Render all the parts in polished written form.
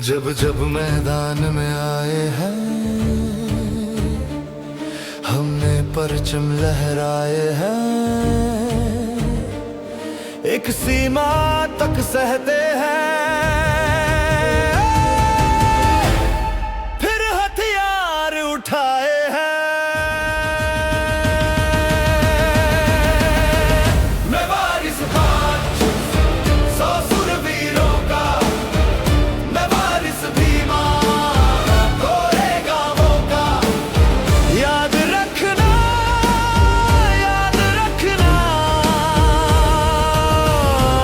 जब जब मैदान में आए हैं हमने परचम लहराए हैं, एक सीमा तक सहते हैं, फिर हथियार उठाए हैं। मैं वारिस पांच सौ सुरवीरों का, मैं वारिस भीमा कोरे गांवों का। याद रखना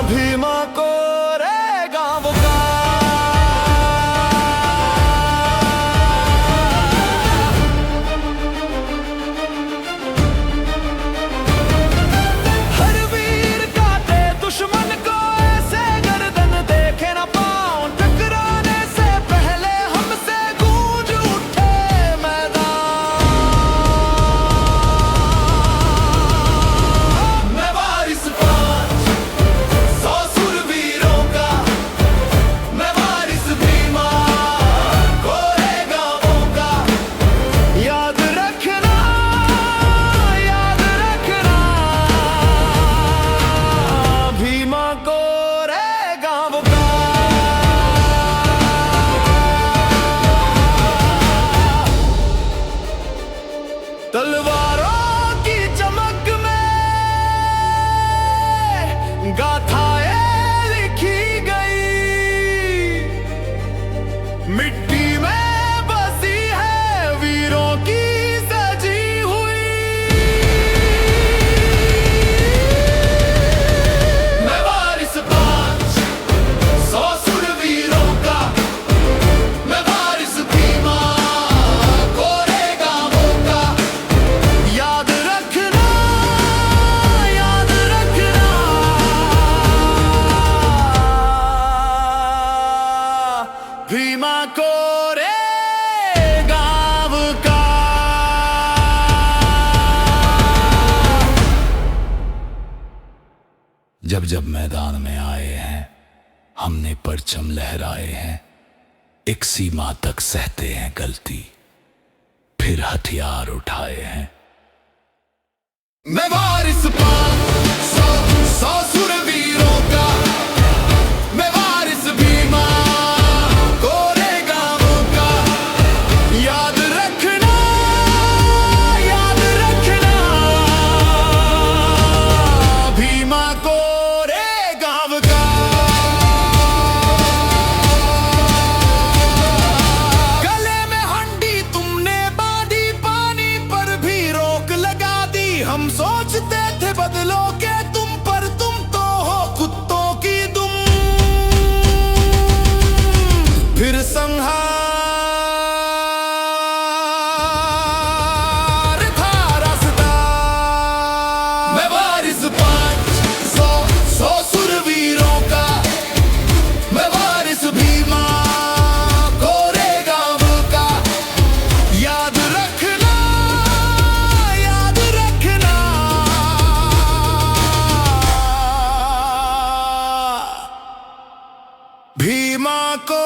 भीमा कोरे गांवों का। हर वीर काटे दुश्मन को ऐसे गर्दन देखे न पाऊं, टकराने से पहले हमसे गूंज उठे मैदान। मैं वारिस पांच सौ सुरवीरों का, मैं वारिस भीमा कोरे गांवों का। याद रखना भीमा कोरे गांवों का। तलवारों की चमक में गाथाएं लिखी गई, मिट्टी में बसी है वीरों की सजी हुई। मैं वारिस पांच सौ सुरवीरों का, मैं वारिस भीमा कोरे गांवों का। याद रखना भीमा कोरे गांव का। जब जब मैदान में आए हैं हमने परचम लहराए हैं, एक सीमा तक सहते हैं गलती, फिर हथियार उठाए हैं। मैं वारिस पांच सौ सुरवीरों का, मैं वारिस भीमा कोरे गांवों का। याद रखना भीमा कोरे गांव का। गले में हंडी तुमने बांधी, पानी पर भी रोक लगा दी। हम सोचते थे बदलोगे तुम, पर तुम तो हो कुत्तों की दुम। फिर संहार था रास्ता। मैं वारिस पांच सौ सुरवीरों का, मैं वारिस भीमा कोरे गांव का। याद रखना भीमा को